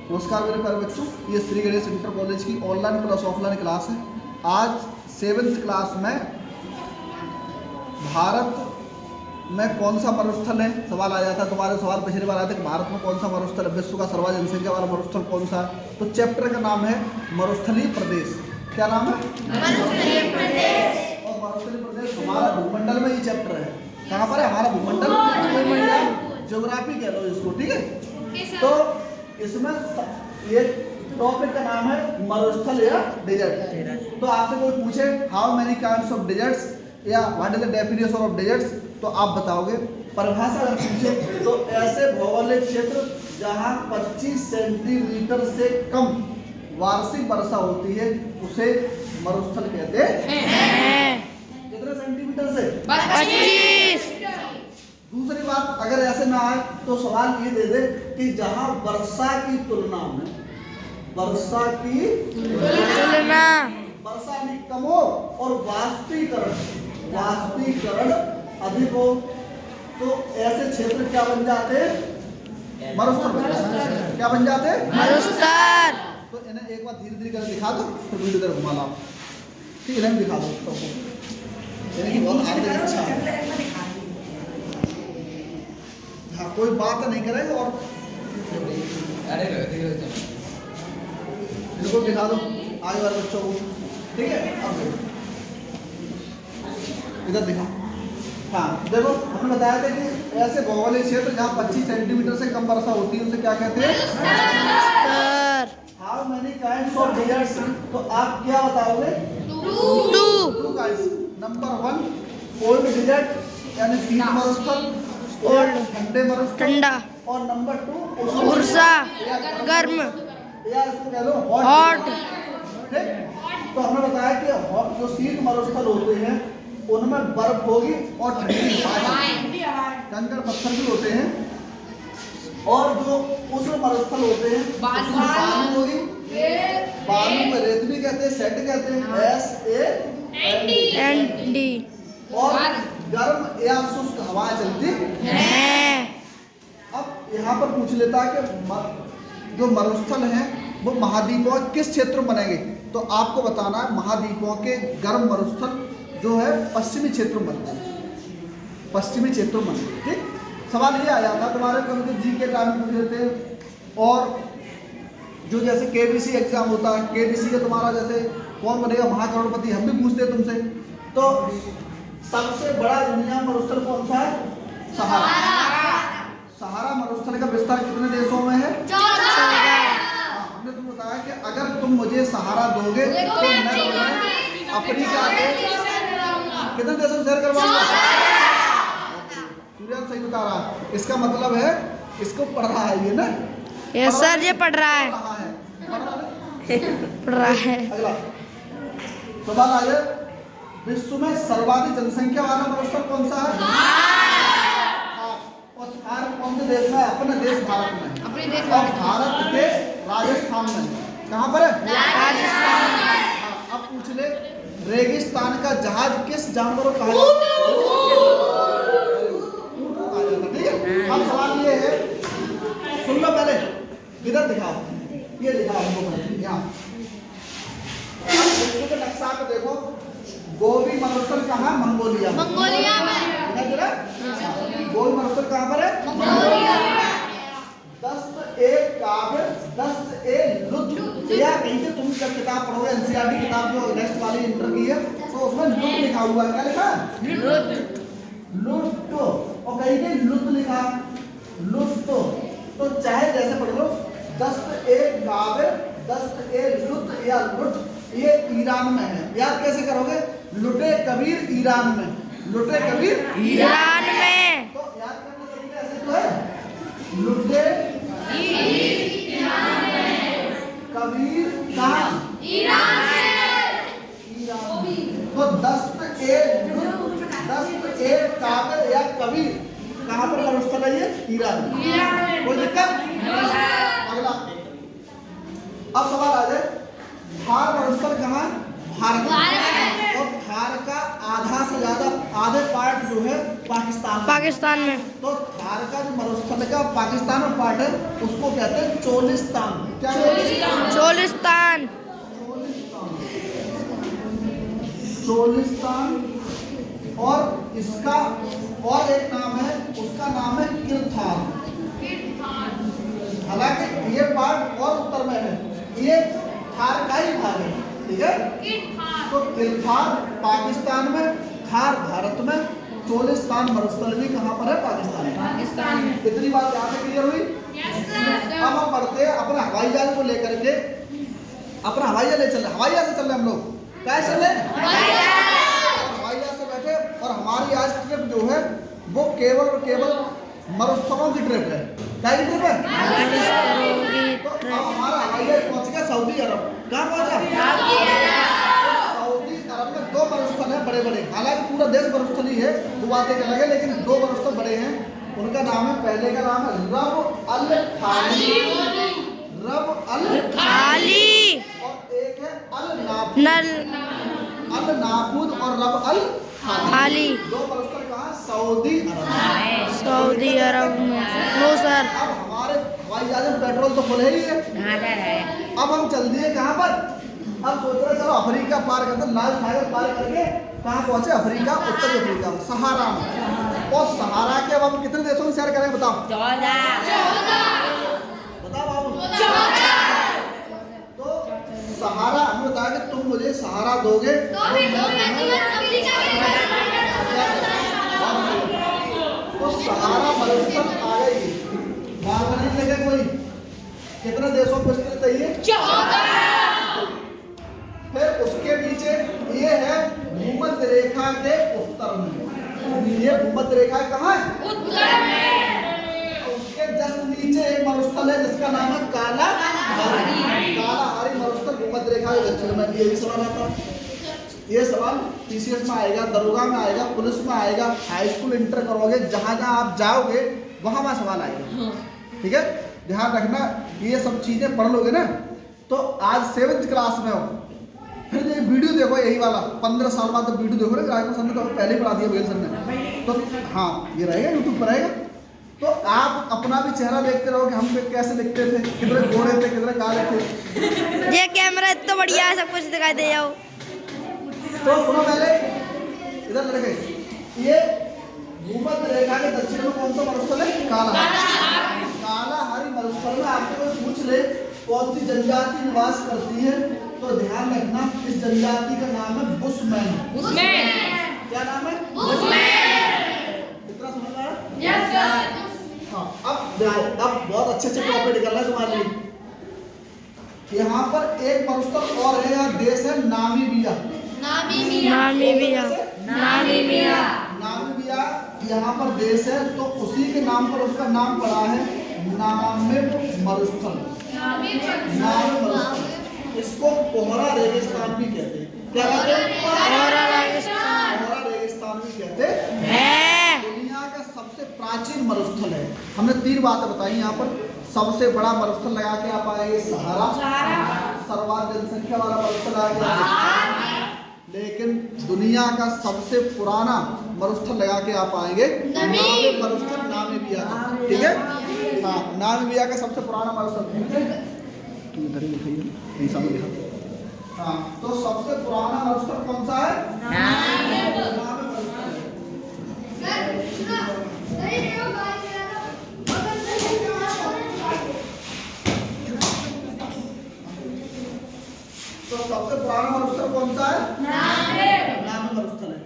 नमस्कार मेरे प्यारे बच्चों, ये श्री गणेश इंटर कॉलेज की ऑनलाइन प्लस ऑफलाइन क्लास है। आज 7th क्लास में भारत में कौन सा मरुस्थल है सवाल आ जाता है। तुम्हारे सवाल पिछली बार आया था कि भारत में कौन सा मरुस्थल है, विश्व का सर्वाधिक जनसंख्या वाला मरुस्थल कौन सा है। तो चैप्टर का नाम है मरुस्थलीय प्रदेश। क्या नाम है? मरुस्थलीय प्रदेश। और मरुस्थलीय प्रदेश हमारा भूमंडल में ये चैप्टर है। कहाँ पर है हमारा भूमंडल? ज्योग्राफी कह लो इसको, ठीक है। तो इसमें ये टॉपिक का नाम है मरुस्थल या डेजर्ट। तो आपसे कोई पूछे how many kinds of deserts या what is the definition of deserts, तो आप बताओगे। परिभाषा अगर पूछे तो ऐसे भौगोलिक क्षेत्र जहां 25 सेंटीमीटर से कम वार्षिक वर्षा होती है उसे मरुस्थल कहते हैं। कितने सेंटीमीटर से? 25। दूसरी बात, अगर ऐसे ना आए तो सवाल ये दे दे कि जहां वर्षा की तुलना में वर्षा नहीं कम हो और वाष्पीकरण अधिक हो तो ऐसे क्षेत्र क्या बन जाते हैं? मरुस्थल। क्या बन जाते हैं? मरुस्थल। तो इन्हें एक बार धीरे धीरे करके दिखा दो, फिर वीडियो इधर घुमा लो। ठीक है, इन्हें दिखा दो सबको। इनकी बहुत आगे अच्छा है। हाँ, कोई बात नहीं करेगा और इनको दिखा दो आगे वाले बच्चों को, ठीक है। अब इधर दिखाओ। हाँ देखो, हमने बताया था कि ऐसे भौगोलिक क्षेत्र जहाँ 25 सेंटीमीटर से कम वर्षा होती है उसे क्या कहते हैं? How many kinds of deserts, तो आप क्या बताओगे? 2 काइंड्स। नंबर 1 कोल्ड डेजर्ट यानी शीत मरुस्थल और ठंडे मरुस्थल, ठंडा। और नंबर 2 उर्सा गर्म या इसको कह लो हॉट। ठीक, तो हमने बताया कि जो शीत मरुस्थल होते हैं उनमें बर्फ होगी और ठंडी कंकड़ पत्थर भी होते हैं। और जो उष्ण मरुस्थल होते हैं बालू होगी, बालू में रेत भी कहते हैं, सेट कहते हैं, SAND। और गर्म या शुष्क हवा चलती है। अब यहाँ पर पूछ लेता है कि जो मरुस्थल हैं वो महाद्वीपों के किस क्षेत्र में बनेंगे, तो आपको बताना है महाद्वीपों के गर्म मरुस्थल जो है पश्चिमी क्षेत्र में बनते हैं, पश्चिमी क्षेत्र में। ठीक, सवाल ये आया था तुम्हारे कभी जी के टाइम में पूछ लेते हैं। और जो जैसे KBC एग्जाम होता है, KBC का तुम्हारा जैसे कौन बनेगा महाकरोड़पति, हम भी पूछते हैं तुमसे। तो सबसे बड़ा दुनिया मरुस्थल कौन सा है? सहारा मरुस्थल का विस्तार कितने देशों में है? 14। हमने तुम बताया कि अगर तुम मुझे सहारा दोगे तो मैं अफ्रीका के कितने देशों से शेयर करवाऊंगा? सूर्य सही बता रहा है। इसका मतलब है इसको पढ़ रहा है ये ना? यस सर, ये पढ़ रहा है। पढ़ रहा है। अगला सवाल आ जाए, विश्व में सर्वाधिक जनसंख्या वाला मरुस्थल कौन सा है? और भारत कौन से देश में है? अपने देश भारत में। और भारत के राजस्थान में। कहाँ पर है? राजस्थान। अब पूछ ले, रेगिस्तान का जहाज किस जानवर को कहा जाता है? ठीक है। अब सवाल ये है, सुन लो पहले, इधर दिखाओ, ये दिखाओ हमको यहाँ। अब विश्व के नक्शा पे देखो, गोबी मरुस्थल कहाँ? मंगोलिया में। गोबी मरुस्थल कहाँ पर है? मंगोलिया में। दस्त-ए-काव्य या कहीं से तुम जब किताब पढ़ोगे NCERT किताब जो नेक्स्ट वाली इंटर की है तो उसमें लुट लिखा हुआ है। क्या लिखा है? लुट। और कहीं के लुट लिखा, लुट। तो चाहे जैसे पढ़ लो, दस्त-ए-काव्य, दस्त-ए-लुट या लुट, ये ईरान में है। याद कैसे करोगे? लुटे कबीर ईरान में, लुटे कबीर ईरान में। तो याद करने का तरीका ऐसे तो है, लुटे ईरान में, कबीर कहाँ? ईरान में। तो दस्त-ए-काव्य या कबीर कहाँ पर मरुस्थल है? ये ईरान में। कोई दिक्कत? अगला अब सवाल आ जाए, थार मरुस्थल कहाँ? भारत में। और थार का आधा से ज्यादा आधे पार्ट जो है पाकिस्तान में। पाकिस्तान में। तो थार का जो मरुस्थल का पाकिस्तान में पार्ट है उसको कहते हैं चोलिस्तान। क्या चोलिस्तान। चोलिस्तान। और इसका और एक नाम है, उसका नाम है किरथार। हालांकि ये पार्ट और उत्तर में है, ये थार का ही भाग है, ठीक है। तो किरथार पाकिस्तान में, थार भारत में, चोलिस्तान मरुस्थल भी कहाँ पर है? पाकिस्तान में। इतनी बात यहाँ से क्लियर हुई? अब हम बढ़ते हैं अपना हवाई जहाज को लेकर के। अपना हवाई जहाज ले चल रहे, हवाई जहाज से चल रहे हम लोग। कैसे चल रहे? हवाई जहाज से बैठे और हमारी आज ट्रिप जो है वो केवल और केवल मरुस्थलों की ट्रिप है। क्या की ट्रिप है? तो अब हमारा हवाई जहाज पहुंच गया सऊदी अरब। कहाँ पहुंचा? सऊदी अरब में दो मरुस्थल है बड़े बड़े। हालांकि पूरा देश मरुस्थल ही है, वो बातें अलग है, लेकिन दो मरुस्थल बड़े हैं। उनका नाम है, पहले का नाम है रब अल खाली, रब अल खाली, और एक है अल नाफूद, अल नाफूद और रब अल खाली। दो मरुस्थल कहाँ? सऊदी अरब। सऊदी अरब में। No sir. अब हमारे हवाई जहाज में पेट्रोल तो फुल है ही है। अब हम चल दिए कहाँ पर? अब सोच रहे चलो अफ्रीका पार करते, लाल सागर पार करके कहाँ पहुंचे? अफ्रीका, उत्तरी अफ्रीका में, सहारा में। और सहारा के अब हम कितने देशों में शेयर करेंगे बताओ? 14। बताओ बाबू। तो सहारा हमने बताया कि तुम मुझे सहारा दोगे तो सहारा मरुस्थल आ गई। बालकनी लगे कोई कितने देशों को विस्तृत है ये? 14। फिर उसके नीचे ये है भूमध्य रेखा के उत्तर में। ये भूमध्य रेखा कहाँ है? उत्तर में। उसके जस्ट नीचे एक मरुस्थल है जिसका नाम है कालाहारी। कालाहारी मरुस्थल भूमध्य रेखा के दक्षिण में। ये भी सवाल आता है, ये सवाल पीसीएस में आएगा, दरोगा में आएगा, पुलिस में आएगा, हाई स्कूल इंटर करोगे, जहाँ जहाँ आप जाओगे वहाँ वहाँ सवाल आएगा, ठीक है। ध्यान रखना, ये सब चीजें पढ़ लोगे ना तो आज 7th क्लास में हो, फिर ये वीडियो देखो यही वाला 15 साल बाद तो वीडियो देखो ना, राजनाथ सर ने तो पहले ही पढ़ा दिया, बघेल सर ने। तो हाँ ये रहेगा, यूट्यूब पर रहेगा। तो आप अपना भी चेहरा देखते रहो कि हम कैसे दिखते थे, कितने गोरे थे, कितने काले थे। ये कैमरा इतना बढ़िया है, सब कुछ दिखाई दे जाओ। तो सुनो पहले, इधर लड़के, ये भूमध्य रेखा के दक्षिण में कौन सा मरुस्थल है? कालाहारी। कालाहारी मरुस्थल में आपसे कोई पूछ ले कौन सी जनजाति निवास करती है, तो ध्यान रखना इस जनजाति का नाम है बुशमैन। क्या नाम है? इतना समझ में आया? Yes sir. हाँ, अब देखो, अब बहुत अच्छे टॉपिक निकल रहा है तुम्हारे लिए। यहाँ पर एक मरुस्थल और है, यहाँ देश है नामीबिया। नामीबिया यहाँ पर देश है, तो उसी के नाम पर उसका नाम पड़ा है नामिब मरुस्थल। नामिब मरुस्थल, इसको कोहरा रेगिस्तान भी कहते हैं। क्या कहते हैं? कोहरा रेगिस्तान भी कहते हैं। दुनिया का सबसे प्राचीन मरुस्थल है। हमने 3 बातें बताई यहाँ पर। सबसे बड़ा मरुस्थल लगा के आप आएंगे सहारा, सर्वाधिक जनसंख्या वाला मरुस्थल आएगा। लेकिन दुनिया का सबसे पुराना मरुस्थल लगा के आप आएंगे नामिब मरुस्थल, नामीबिया का, ठीक है। हाँ, नामीबिया का सबसे पुराना मरुस्थल इधर ही लिखा है, नहीं सामने लिखा। हाँ, तो सबसे पुराना मरुस्थल कौन सा है? नामीब मरुस्थल। तो सबसे पुराना मरुस्थल कौन सा है? नामिब मरुस्थल है।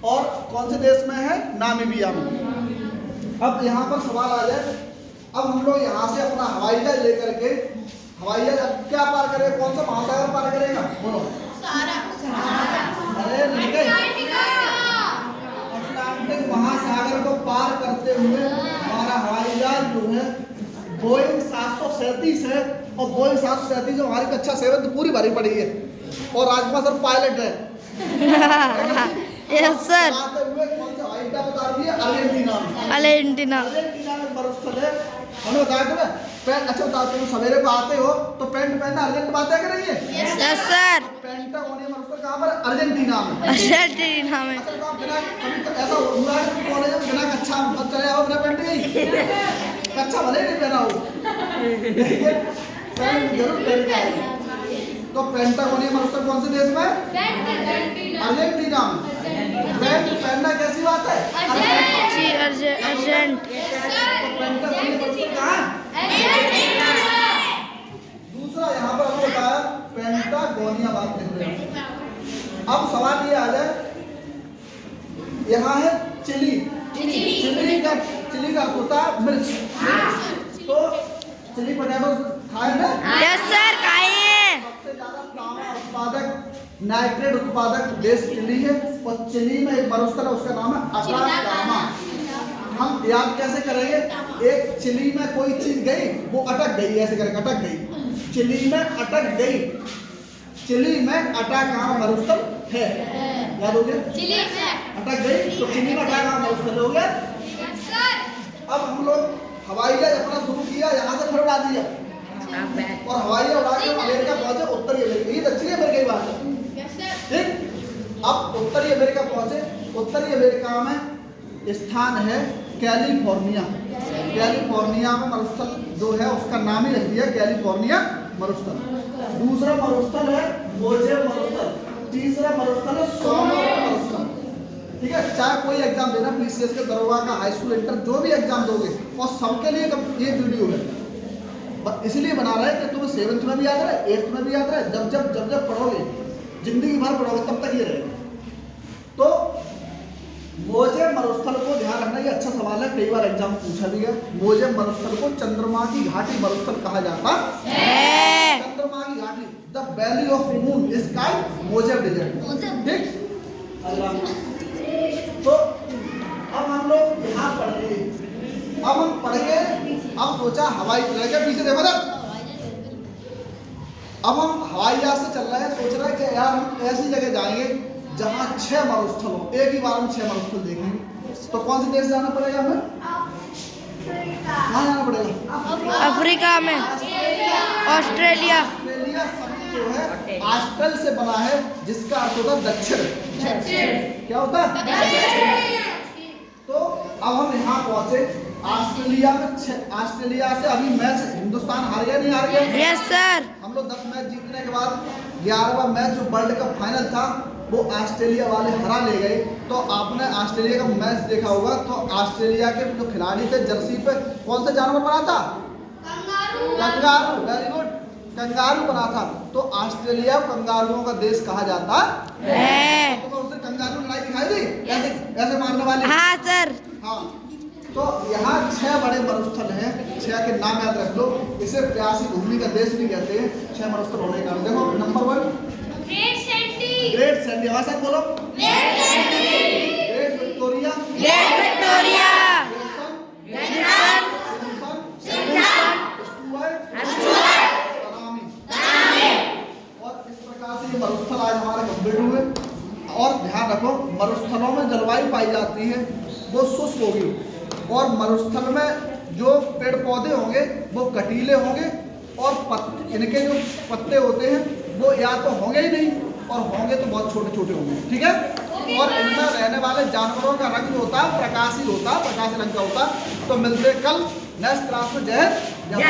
और कौन से देश में है? नामीबिया में। अब यहाँ पर सवाल आ जाए, अब हम लोग यहाँ से अपना हवाई जहाज लेकर के, हवाई जहाज अब क्या पार करेगा? कौन सा महासागर पार करेगा? बोलो। अरे अटलांटिक महासागर को पार करते हुए हमारा हवाई जहाज जो है बोइंग 737 है। और बोइंग 737 जो हमारी कक्षा 7 पूरी भरी पड़ी है, और राजकुमार सर पायलट है। Yes sir. आते हुए कौन सा हवाई अड्डा बता दिया? अर्जेंटीना में। अर्जेंटीना में मरुस्थल है हमने बताया तुम्हें पैंट। अच्छा बताओ, तुम सवेरे को आते हो तो पैंट पहनना अर्जेंट बात है कि नहीं है? Yes sir. पेंटागोनिया मरुस्थल कहाँ पर? अर्जेंटीना में। अर्जेंटीना में। अच्छा बताओ, बिना कभी तो ऐसा हुआ है कि कॉलेज में बिना कच्छा मत चले आओ बिना पैंट के? कच्छा भले नहीं पहना हो, लेकिन पैंट जरूर पहन के आएगी। तो पेंटागोनिया मरुस्थल कौन से देश में है? अर्जेंटीना में। पैंट पहनना कैसी बात है? जी अर्जेंट। तो पेंटागोनिया मरुस्थल कहाँ है? दूसरा यहाँ पर हमने बताया पेंटागोनिया बात लिख रहे हैं। अब सवाल ये आ जाए, यहाँ है चिली। चिली का अर्थ होता है मिर्च। तो चिली पोटैटो खाए ना? यस सर खाए हैं। सबसे ज्यादा तांबा उत्पादक, नाइट्रेट उत्पादक देश चिली है। और चिली में एक मरुस्थल है, उसका नाम है अटाकामा। हम याद कैसे करेंगे? एक चिली में कोई चीज गई, वो अटक गई, ऐसे करके अटक गई, चिली में अटक गई। चिली में अटाकामा मरुस्थल है, याद हो गया? चिली में अटक गई तो चिली में अटाकामा मरुस्थल हो गया। अब हम लोग हवाई जहाज अपना शुरू किया, यहाँ से फिर उड़ा दिया और हवाई जहाज उड़ा के अमेरिका पहुंचे, उत्तरी अमेरिका। ये दक्षिणी अमेरिका की बात है, ठीक। अब उत्तरी अमेरिका पहुंचे, उत्तरी अमेरिका में स्थान है कैलिफोर्निया। कैलिफोर्निया में मरुस्थल जो है उसका नाम ही रख दिया कैलिफोर्निया मरुस्थल। दूसरा मरुस्थल है मोजे मरुस्थल। तीसरा मरुस्थल है सोमोर मरुस्थल। ठीक है, चाहे कोई एग्जाम देना, पीसीएस के, दरोगा का, हाई स्कूल, इंटर, जो भी एग्जाम दोगे, और सबके लिए ये वीडियो है। इसलिए बना रहे हैं कि तुम्हें 7th में भी याद रहे, 8th में भी याद रहे। जब पढ़ोगे, जिंदगी भर पढ़ोगे, तब तक ये रहेगा। तो मोजे मरुस्थल को ध्यान रखना, ये अच्छा सवाल है, कई बार एग्जाम पूछा भी है। मोजे मरुस्थल को चंद्रमा की घाटी मरुस्थल कहा जाता है। चंद्रमा की घाटी, the valley of moon is called मोजे डेजर्ट। ठीक, अगला। तो अब हम लोग यहाँ पढ़ रहे, अब हम पढ़ के अब सोचा हवाई जहाज के पीछे देखो ना, अब हम हवाई जहाज से चल रहे हैं, सोच रहे हैं कि यार हम ऐसी जगह जाएंगे जहाँ 6 मरुस्थल हो, एक ही बार में 6 मरुस्थल देखेंगे। तो कौन से देश जाना पड़ेगा हमें? कहाँ जाना पड़ेगा? अफ्रीका में। ऑस्ट्रेलिया। ऑस्ट्रेलिया शब्द जो है ऑस्ट्रल से बना है, जिसका अर्थ होता है दक्षिण। क्या होता है? तो अब हम यहाँ पहुंचे ऑस्ट्रेलिया में। ऑस्ट्रेलिया से अभी मैच हिंदुस्तान हार गया, नहीं हार गया? Yes sir. हम लोग 10 मैच जीतने के बाद 11वां मैच जो वर्ल्ड कप फाइनल था वो ऑस्ट्रेलिया वाले हरा ले गए। तो आपने ऑस्ट्रेलिया का मैच देखा होगा, तो ऑस्ट्रेलिया के जो खिलाड़ी थे जर्सी पे कौन सा जानवर बना था? कंगारू। वेरी गुड, कंगारू बना था। तो ऑस्ट्रेलिया कंगारुओं का देश कहा जाता है। तो उसने कंगारू लड़ाई दिखाई थी, ऐसे मारने वाली। हाँ सर। हाँ, तो यहाँ 6 बड़े मरुस्थल हैं, 6 के नाम याद रख लो। इसे प्यासी भूमि का देश भी कहते हैं, 6 मरुस्थल होने का। देखो नंबर 1 ग्रेट सैंडी, आवाज़ से बोलो। Great Victoria. और इस प्रकार से ये मरुस्थल आज हमारे कंप्लीट हुए। और ध्यान रखो, मरुस्थलों में जलवायु पाई जाती है वो शुष्क होगी, और मरुस्थल में जो पेड़ पौधे होंगे वो कटीले होंगे, और इनके जो पत्ते होते हैं वो या तो होंगे ही नहीं, और होंगे तो बहुत छोटे छोटे होंगे। ठीक है, और इनमें रहने वाले जानवरों का रंग होता है प्रकाशी होता है, प्रकाश रंग का होता है। तो मिलते कल नेक्स्ट क्लास में। जय हिंद।